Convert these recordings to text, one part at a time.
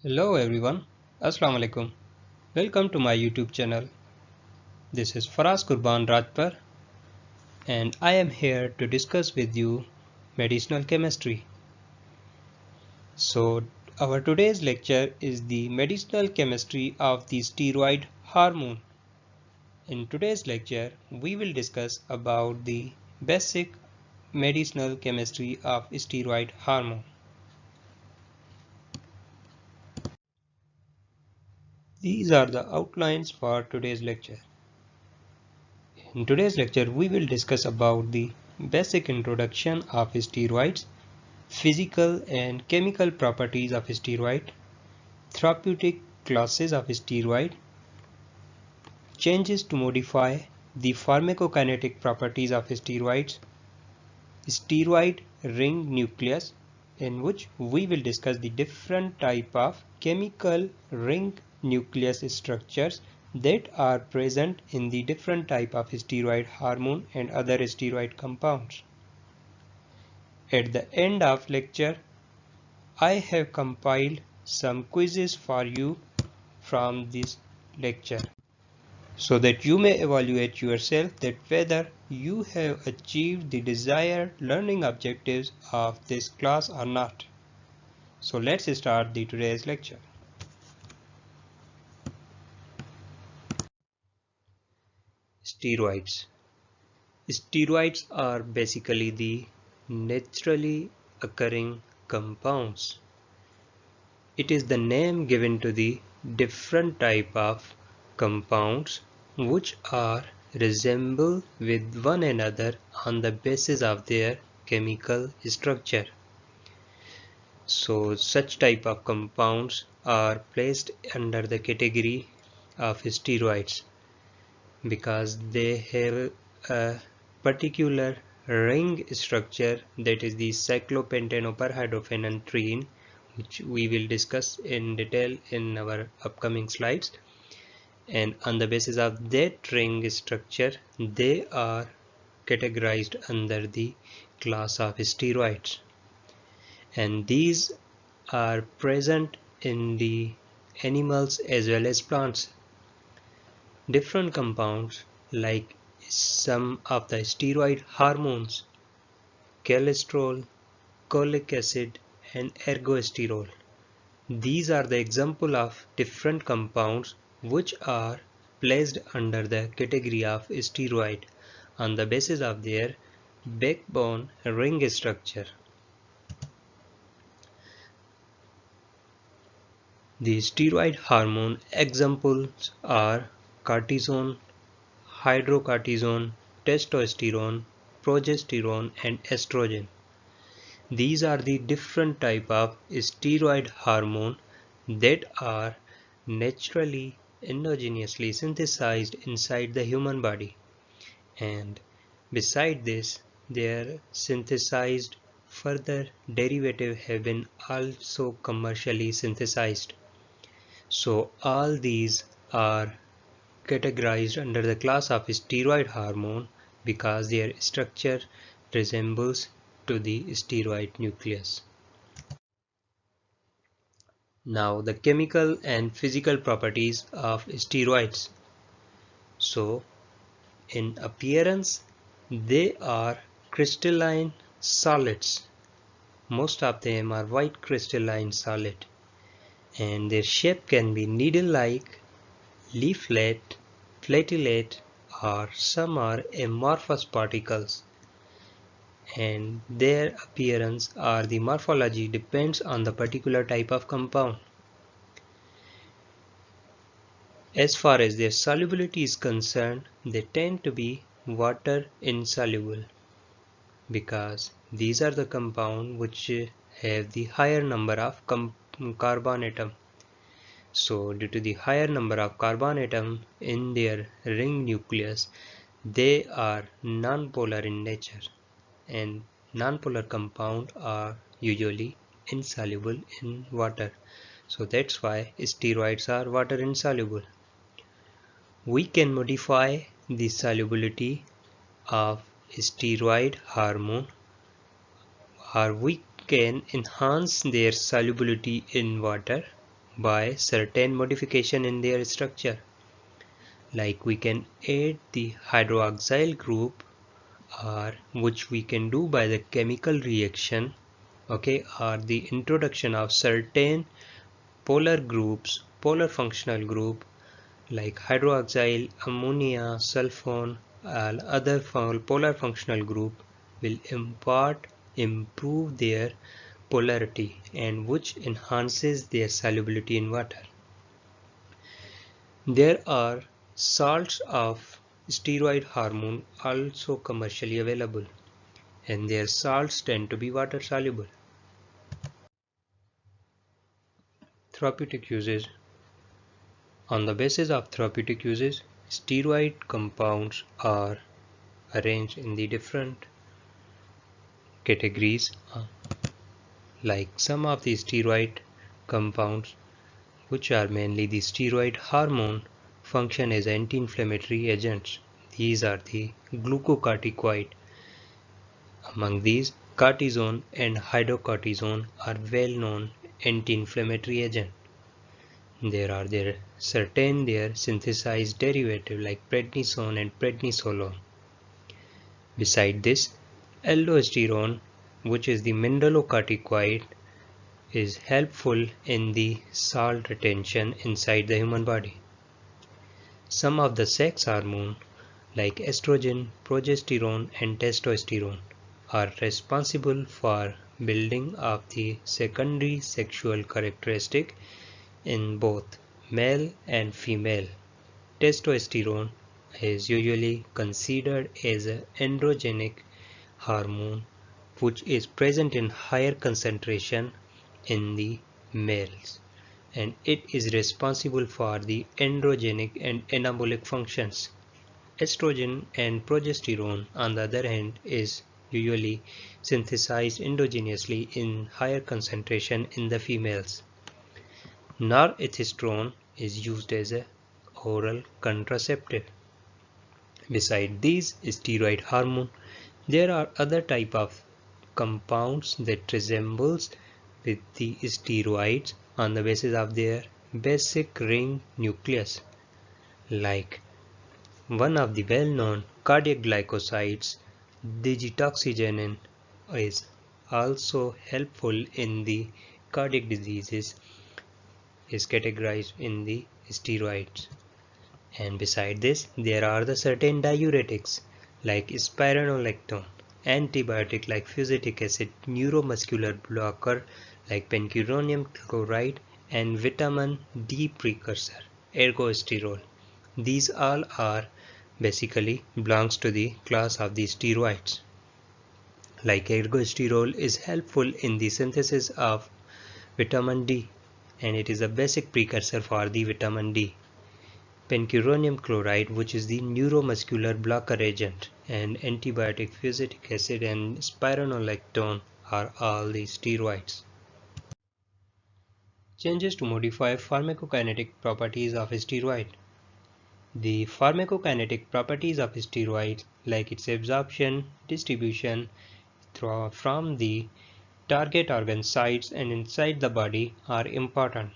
Hello everyone, Assalamu alaikum. Welcome to my YouTube channel. This is Faraz Qurban Rajpar and I am here to discuss with you medicinal chemistry. So our today's lecture is the medicinal chemistry of the steroid hormone. In today's lecture we will discuss about the basic medicinal chemistry of steroid hormone. These are the outlines for today's lecture. In today's lecture, we will discuss about the basic introduction of steroids, physical and chemical properties of steroid, therapeutic classes of steroid, changes to modify the pharmacokinetic properties of steroids, steroid ring nucleus, in which we will discuss the different type of chemical ring nucleus structures that are present in the different type of steroid hormone and other steroid compounds. At the end of lecture, I have compiled some quizzes for you from this lecture so that you may evaluate yourself that whether you have achieved the desired learning objectives of this class or not. So let's start today's lecture. Steroids. Steroids are basically the naturally occurring compounds. It is the name given to the different type of compounds which are resemble with one another on the basis of their chemical structure. So such type of compounds are placed under the category of steroids because they have a particular ring structure, that is the cyclopentanoperhydrophenanthine, which we will discuss in detail in our upcoming slides. And on the basis of that ring structure, they are categorized under the class of steroids. And these are present in the animals as well as plants. Different compounds like some of the steroid hormones, cholesterol, cholic acid, and ergosterol. These are the example of different compounds which are placed under the category of steroid on the basis of their backbone ring structure. The steroid hormone examples are cortisone, hydrocortisone, testosterone, progesterone, and estrogen. These are the different type of steroid hormone that are naturally endogenously synthesized inside the human body, and beside this their synthesized further derivative have been also commercially synthesized. So all these are categorized under the class of steroid hormone because their structure resembles to the steroid nucleus. Now the chemical and physical properties of steroids. So in appearance they are crystalline solids. Most of them are white crystalline solid, and their shape can be needle-like, leaflet, flatulate, or some are amorphous particles, and their appearance or the morphology depends on the particular type of compound. As far as their solubility is concerned, they tend to be water insoluble because these are the compounds which have the higher number of carbon atom. So due to the higher number of carbon atom in their ring nucleus, they are nonpolar in nature, and nonpolar compounds are usually insoluble in water. So that's why steroids are water insoluble. We can modify the solubility of steroid hormone, or we can enhance their solubility in water by certain modification in their structure. Like we can add the hydroxyl group, or which we can do by the chemical reaction, okay, or the introduction of certain polar groups, polar functional group like hydroxyl, ammonia, sulfone, and other polar functional group will improve their polarity, and which enhances their solubility in water. There are salts of steroid hormone also commercially available, and their salts tend to be water soluble. Therapeutic uses. On the basis of therapeutic uses, steroid compounds are arranged in the different categories, like some of the steroid compounds, which are mainly the steroid hormone, function as anti-inflammatory agents. These are the glucocorticoid. Among these, cortisone and hydrocortisone are well-known anti-inflammatory agents. There are certain synthesized derivatives like prednisone and prednisolone. Beside this, aldosterone, which is the mineralocorticoid, is helpful in the salt retention inside the human body. Some of the sex hormones like estrogen, progesterone and testosterone are responsible for building of the secondary sexual characteristic in both male and female. Testosterone is usually considered as an androgenic hormone which is present in higher concentration in the males, and it is responsible for the androgenic and anabolic functions. Estrogen and progesterone, on the other hand, is usually synthesized endogenously in higher concentration in the females. Norethstrone is used as an oral contraceptive. Beside these steroid hormone, there are other type of compounds that resembles with the steroids on the basis of their basic ring nucleus. Like one of the well-known cardiac glycosides, digitoxygenin, is also helpful in the cardiac diseases, is categorized in the steroids. And beside this, there are the certain diuretics like spironolactone, antibiotic like fusidic acid, neuromuscular blocker like pancuronium chloride, and vitamin D precursor, ergosterol. These all are basically belongs to the class of the steroids. Like ergosterol is helpful in the synthesis of vitamin D, and it is a basic precursor for the vitamin D. Pancuronium chloride, which is the neuromuscular blocker agent, and antibiotic fusidic acid and spironolactone are all the steroids. Changes to modify pharmacokinetic properties of a steroid. The pharmacokinetic properties of steroids, like its absorption, distribution from the target organ sites and inside the body, are important.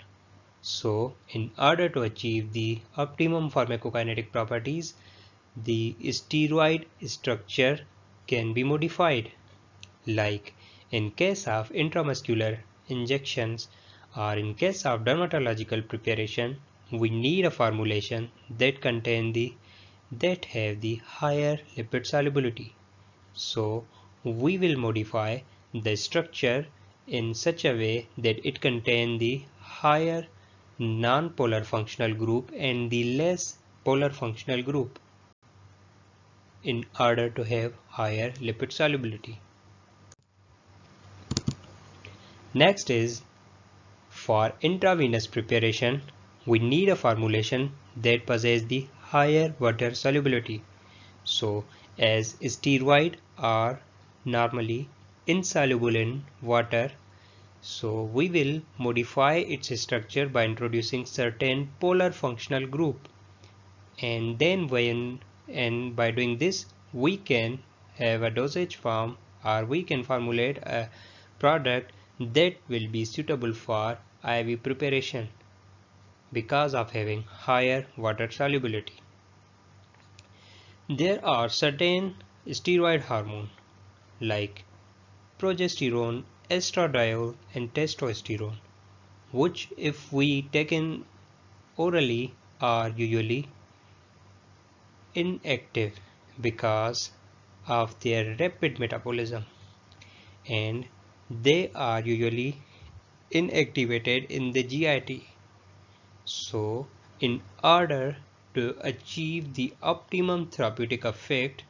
So, in order to achieve the optimum pharmacokinetic properties, the steroid structure can be modified. Like in case of intramuscular injections or in case of dermatological preparation, we need a formulation that that have the higher lipid solubility. So we will modify the structure in such a way that it contain the higher non-polar functional group and the less polar functional group in order to have higher lipid solubility. Next is, for intravenous preparation, we need a formulation that possesses the higher water solubility. So, as steroids are normally insoluble in water, so we will modify its structure by introducing certain polar functional group, and then by doing this we can have a dosage form, or we can formulate a product that will be suitable for IV preparation. because of having higher water solubility. There are certain steroid hormones like progesterone, estradiol, and testosterone, which if we taken orally are usually inactive because of their rapid metabolism, and they are usually inactivated in the GIT. So, in order to achieve the optimum therapeutic effect,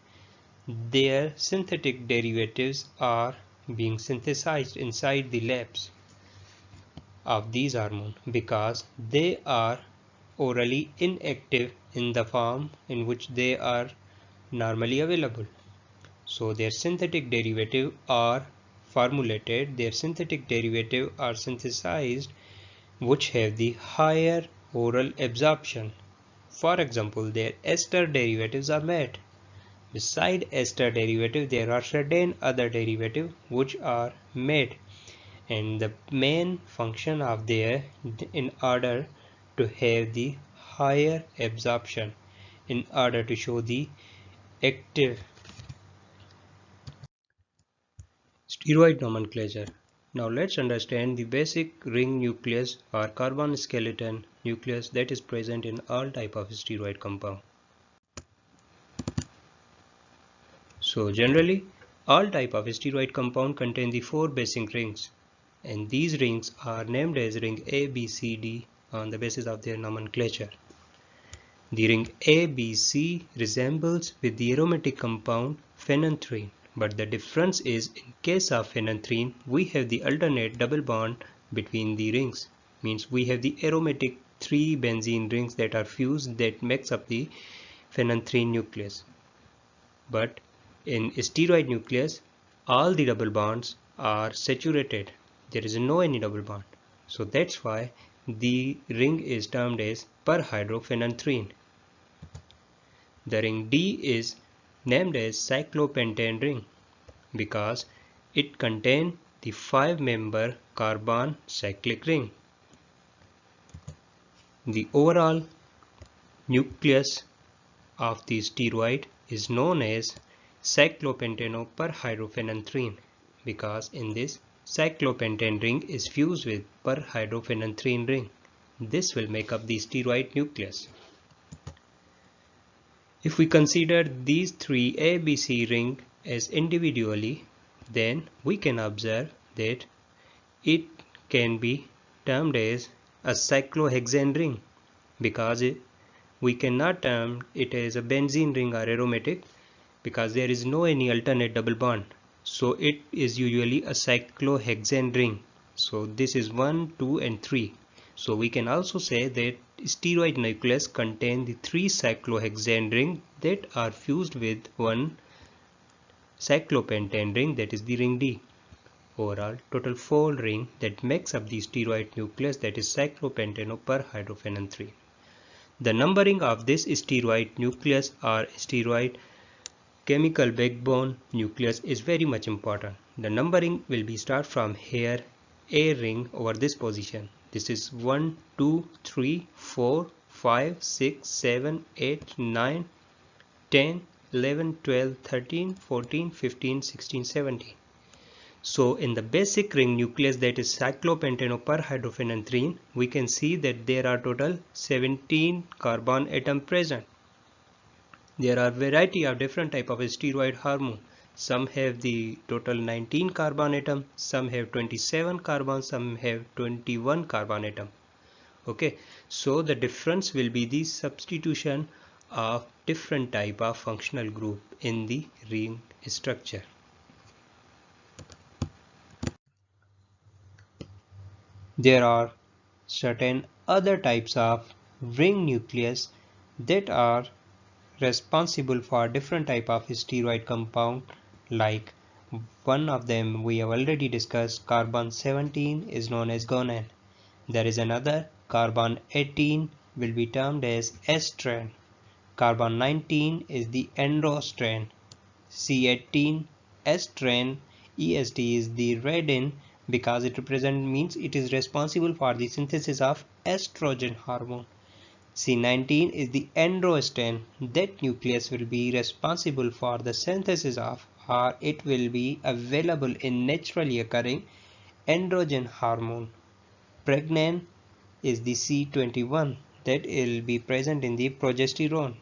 their synthetic derivatives are being synthesized inside the labs of these hormones because they are orally inactive in the form in which they are normally available. So their synthetic derivative are formulated, their synthetic derivative are synthesized, which have the higher oral absorption. For example, their ester derivatives are made. Beside ester derivative, there are certain other derivatives which are made, and the main function of their in order to have the higher absorption, in order to show the active steroid nomenclature. Now let's understand the basic ring nucleus or carbon skeleton nucleus that is present in all type of steroid compound. So generally, all type of steroid compound contain the 4 basic rings, and these rings are named as ring A, B, C, D on the basis of their nomenclature. The ring ABC resembles with the aromatic compound phenanthrene, but the difference is in case of phenanthrene we have the alternate double bond between the rings, means we have the aromatic 3 benzene rings that are fused that makes up the phenanthrene nucleus. But in steroid nucleus all the double bonds are saturated, there is no any double bond, so that's why the ring is termed as perhydrophenanthrene. The ring D is named as cyclopentane ring because it contains the 5-member carbon cyclic ring. The overall nucleus of the steroid is known as cyclopentanoperhydrophenanthrene because in this cyclopentane ring is fused with perhydrophenanthrene ring. This will make up the steroid nucleus. If we consider these 3 ABC rings as individually, then we can observe that it can be termed as a cyclohexane ring because we cannot term it as a benzene ring or aromatic because there is no any alternate double bond. So it is usually a cyclohexane ring. So this is 1, 2 and 3. So we can also say that steroid nucleus contain the 3 cyclohexane rings that are fused with one cyclopentane ring, that is the ring D. Overall, total 4 ring that makes up the steroid nucleus, that is cyclopentanoperhydrophenanthrene. The numbering of this steroid nucleus or steroid chemical backbone nucleus is very much important. The numbering will be start from here, A ring over this position. This is 1, 2, 3, 4, 5, 6, 7, 8, 9, 10, 11, 12, 13, 14, 15, 16, 17. So in the basic ring nucleus, that is cyclopentanoperhydrophenanthrene, we can see that there are total 17 carbon atoms present. There are variety of different type of steroid hormone. Some have the total 19 carbon atom, some have 27 carbon, some have 21 carbon atom. Okay, so the difference will be the substitution of different type of functional group in the ring structure. There are certain other types of ring nucleus that are responsible for different type of steroid compound, like one of them we have already discussed, carbon 17 is known as guanine. There is another, carbon 18 will be termed as S-strand. Carbon 19 is the androstrand. C18 S-strand, EST is the renin because it means it is responsible for the synthesis of estrogen hormone. C19 is the androsten. That nucleus will be responsible for the synthesis of, or it will be available in naturally occurring androgen hormone. Pregnan is the C21 that will be present in the progesterone.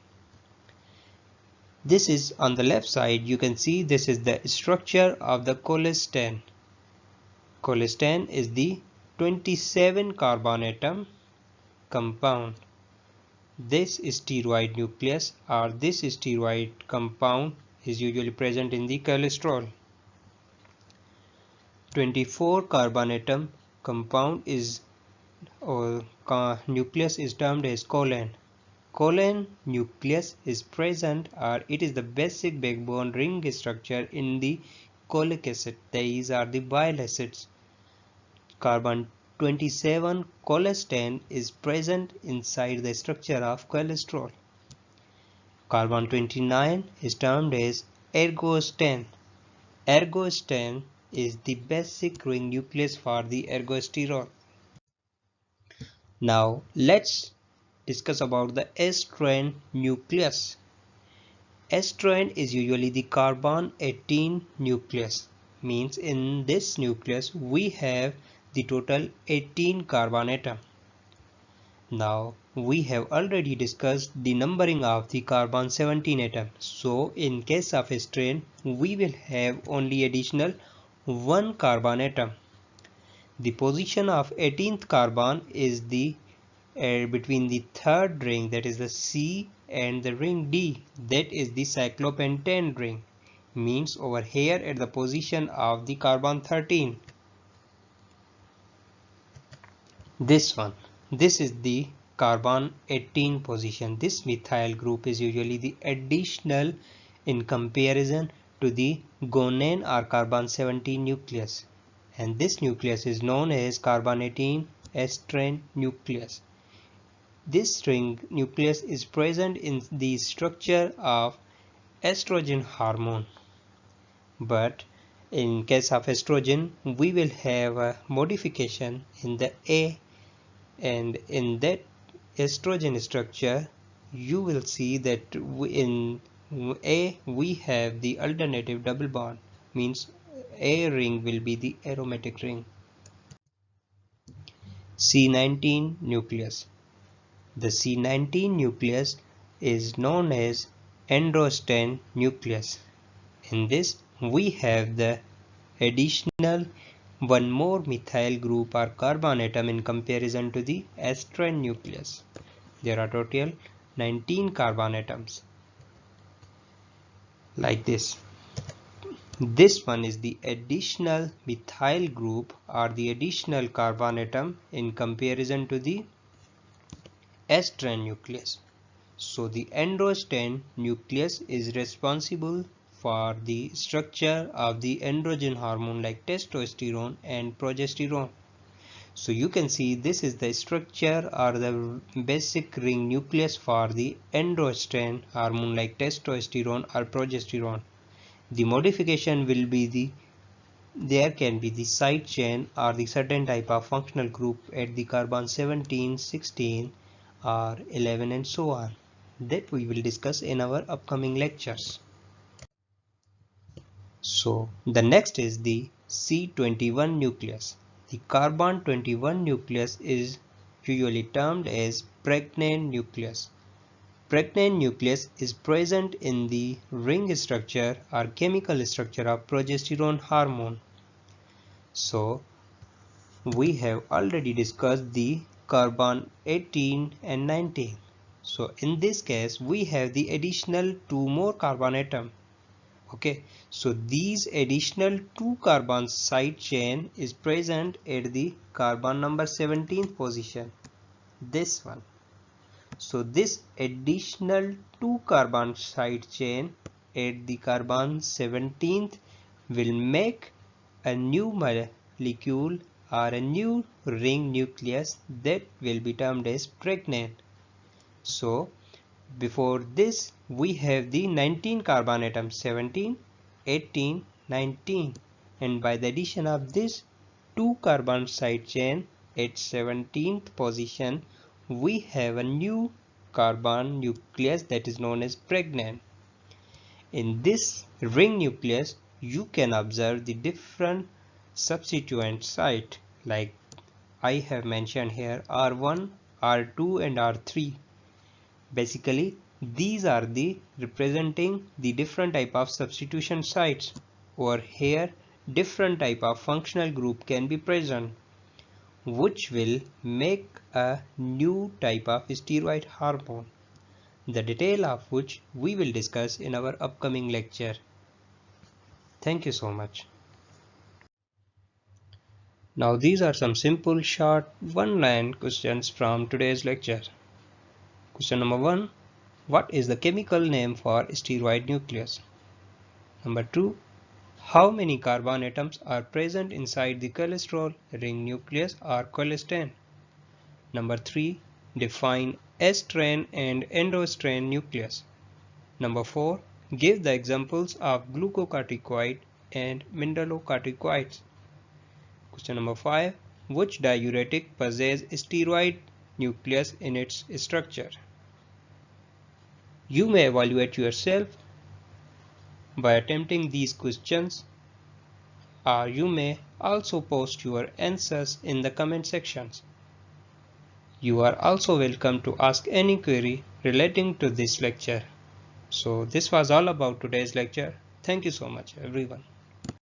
This is on the left side. You can see this is the structure of the cholesterol. Cholesterol is the 27 carbon atom compound. This steroid nucleus or this steroid compound is usually present in the cholesterol. 24 carbon atom compound is or nucleus is termed as choline. Choline nucleus is present or it is the basic backbone ring structure in the cholic acid. These are the bile acids. Carbon 27 cholesterol is present inside the structure of cholesterol. Carbon 29 is termed as ergostane. Ergostane is the basic ring nucleus for the ergosterol. Now let's discuss about the estrone nucleus. Estrone is usually the carbon 18 nucleus. Means in this nucleus we have the total 18 carbon atom. Now we have already discussed the numbering of the carbon 17 atom. So in case of estrone we will have only additional 1 carbon atom. The position of 18th carbon is the between the third ring, that is the C, and the ring D, that is the cyclopentane ring. Means over here at the position of the carbon 13. This one. This is the carbon 18 position. This methyl group is usually the additional in comparison to the guanine or carbon 17 nucleus. And this nucleus is known as carbon 18 estrone nucleus. This ring nucleus is present in the structure of estrogen hormone. But in case of estrogen, we will have a modification in the A, and in that estrogen structure, you will see that in A we have the alternative double bond. Means A ring will be the aromatic ring. C19 nucleus. The C19 nucleus is known as androsten nucleus. In this we have the additional one more methyl group or carbon atom in comparison to the estrone nucleus. There are total 19 carbon atoms. Like this. This one is the additional methyl group or the additional carbon atom in comparison to the estrone nucleus. So the androsten nucleus is responsible for the structure of the androgen hormone like testosterone and progesterone. So you can see this is the structure or the basic ring nucleus for the androsten hormone like testosterone or progesterone. The modification will be there can be the side chain or the certain type of functional group at the carbon 17, 16 or 11 and so on, that we will discuss in our upcoming lectures. So the next is the C21 nucleus. The carbon 21 nucleus is usually termed as pregnan nucleus. Pregnan nucleus is present in the ring structure or chemical structure of progesterone hormone. So we have already discussed the carbon 18 and 19. So in this case we have the additional 2 more carbon atom. Okay, so these additional 2 carbon side chain is present at the carbon number 17th position, this one. So this additional 2 carbon side chain at the carbon 17th will make a new molecule or a new ring nucleus that will be termed as pregnan. So before this we have the 19 carbon atoms, 17, 18, 19, and by the addition of this 2 carbon side chain at 17th position, we have a new carbon nucleus that is known as pregnant. In this ring nucleus, you can observe the different substituent sites like I have mentioned here R1, R2 and R3. Basically, these are the representing the different type of substitution sites. Over here, different type of functional group can be present, which will make a new type of steroid hormone, the detail of which we will discuss in our upcoming lecture. Thank you so much. Now these are some simple short one-line questions from today's lecture. Question number 1. What is the chemical name for steroid nucleus? Number 2. How many carbon atoms are present inside the cholesterol ring nucleus or cholesterol? Number 3. Define S-strain and endostrain nucleus. Number 4. Give the examples of glucocorticoid and mineralocorticoids. Question number 5. Which diuretic possesses steroid nucleus in its structure? You may evaluate yourself by attempting these questions, or you may also post your answers in the comment sections. You are also welcome to ask any query relating to this lecture. So this was all about today's lecture. Thank you so much everyone.